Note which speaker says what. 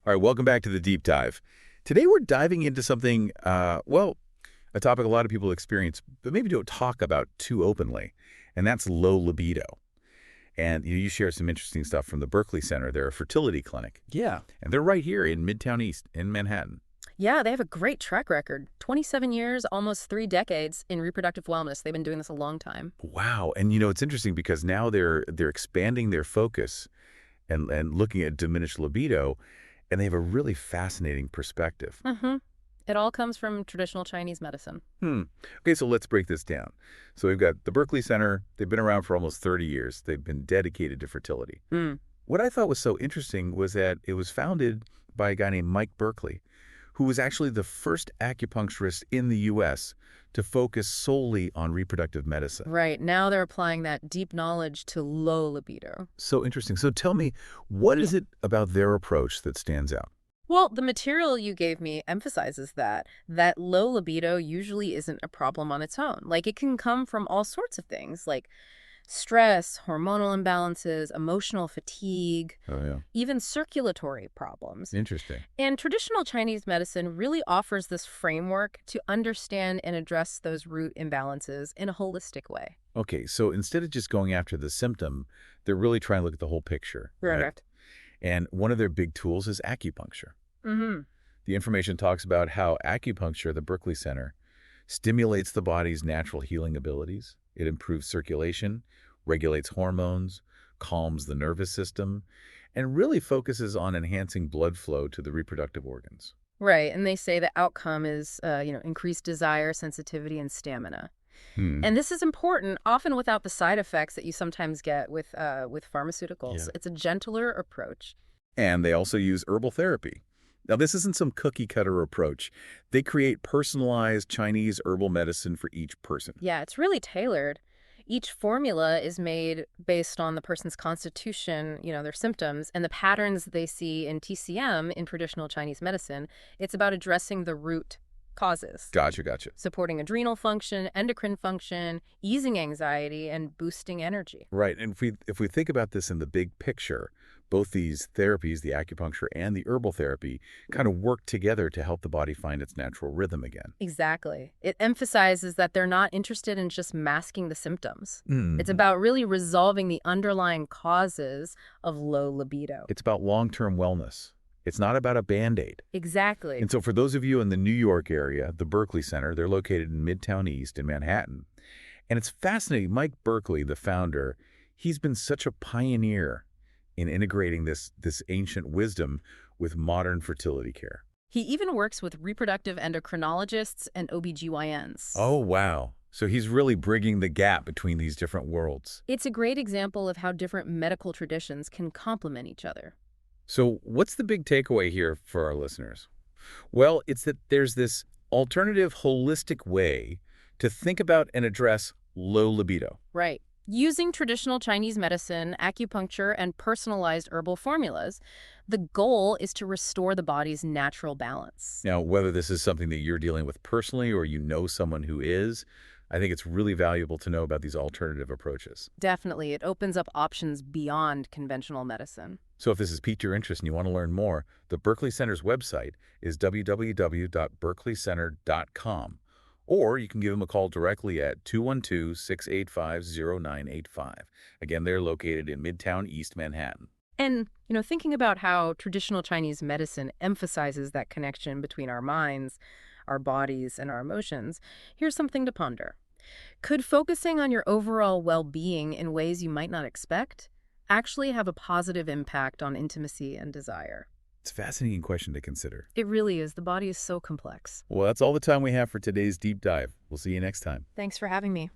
Speaker 1: All right, welcome back to the deep dive. Today we're diving into something, a topic a lot of people experience, but maybe don't talk about too openly, and that's low libido. And you share some interesting stuff from the Berkeley Center. They're a fertility clinic,
Speaker 2: Yeah.
Speaker 1: and they're right here in Midtown East in Manhattan.
Speaker 3: Yeah, they have a great track record. 27 years, almost 3 decades in reproductive wellness. They've been doing this a long time.
Speaker 1: Wow, and it's interesting because now they're expanding their focus and looking at diminished libido, and they have a really fascinating perspective.
Speaker 3: Mm-hmm. It all comes from traditional Chinese medicine.
Speaker 1: Okay, so let's break this down. So we've got the Berkeley Center. They've been around for almost 30 years. They've been dedicated to fertility.
Speaker 3: Mm.
Speaker 1: What I thought was so interesting was that it was founded by a guy named Mike Berkeley, who was actually the first acupuncturist in the U.S. to focus solely on reproductive medicine.
Speaker 3: Right, now they're applying that deep knowledge to low libido.
Speaker 1: So interesting. So tell me, what is it about their approach that stands out?
Speaker 3: Well, the material you gave me emphasizes that low libido usually isn't a problem on its own. Like, it can come from all sorts of things, like stress, hormonal imbalances, emotional fatigue,
Speaker 1: Oh, yeah.
Speaker 3: even circulatory problems.
Speaker 1: Interesting.
Speaker 3: And traditional Chinese medicine really offers this framework to understand and address those root imbalances in a holistic way.
Speaker 1: Okay, so instead of just going after the symptom, they're really trying to look at the whole picture.
Speaker 3: Correct.
Speaker 1: And one of their big tools is acupuncture.
Speaker 3: Mm-hmm.
Speaker 1: The information talks about how acupuncture, the Berkeley Center, stimulates the body's natural healing abilities. It improves circulation, regulates hormones, calms the nervous system, and really focuses on enhancing blood flow to the reproductive organs.
Speaker 3: Right, and they say the outcome is, increased desire, sensitivity, and stamina.
Speaker 1: Hmm.
Speaker 3: And this is important, often without the side effects that you sometimes get with pharmaceuticals.
Speaker 1: Yeah.
Speaker 3: It's a gentler approach.
Speaker 1: And they also use herbal therapy. Now, this isn't some cookie-cutter approach. They create personalized Chinese herbal medicine for each person.
Speaker 3: Yeah, it's really tailored. Each formula is made based on the person's constitution, their symptoms, and the patterns they see in TCM, in traditional Chinese medicine. It's about addressing the root causes,
Speaker 1: Gotcha.
Speaker 3: supporting adrenal function, endocrine function, easing anxiety, and boosting energy.
Speaker 1: Right, and if we think about this in the big picture, both these therapies, the acupuncture and the herbal therapy, kind of work together to help the body find its natural rhythm again.
Speaker 3: Exactly. It emphasizes that they're not interested in just masking the symptoms.
Speaker 1: Mm.
Speaker 3: It's about really resolving the underlying causes of low libido.
Speaker 1: It's about long-term wellness. It's not about a Band-Aid.
Speaker 3: Exactly.
Speaker 1: And so for those of you in the New York area, the Berkeley Center, they're located in Midtown East in Manhattan. And it's fascinating. Mike Berkeley, the founder, he's been such a pioneer in integrating this ancient wisdom with modern fertility care.
Speaker 3: He even works with reproductive endocrinologists and OBGYNs.
Speaker 1: Oh, wow. So he's really bridging the gap between these different worlds.
Speaker 3: It's a great example of how different medical traditions can complement each other.
Speaker 1: So what's the big takeaway here for our listeners? Well, it's that there's this alternative, holistic way to think about and address low libido.
Speaker 3: Right. Using traditional Chinese medicine, acupuncture, and personalized herbal formulas, the goal is to restore the body's natural balance.
Speaker 1: Now, whether this is something that you're dealing with personally or you know someone who is, I think it's really valuable to know about these alternative approaches.
Speaker 3: Definitely, it opens up options beyond conventional medicine.
Speaker 1: So if this has piqued your interest and you want to learn more, the Berkeley Center's website is www.berkeleycenter.com. Or you can give them a call directly at 212-685-0985. Again, they're located in Midtown East Manhattan.
Speaker 3: And, thinking about how traditional Chinese medicine emphasizes that connection between our minds, our bodies, and our emotions, here's something to ponder. Could focusing on your overall well-being in ways you might not expect actually have a positive impact on intimacy and desire?
Speaker 1: It's a fascinating question to consider.
Speaker 3: It really is. The body is so complex.
Speaker 1: Well, that's all the time we have for today's deep dive. We'll see you next time.
Speaker 3: Thanks for having me.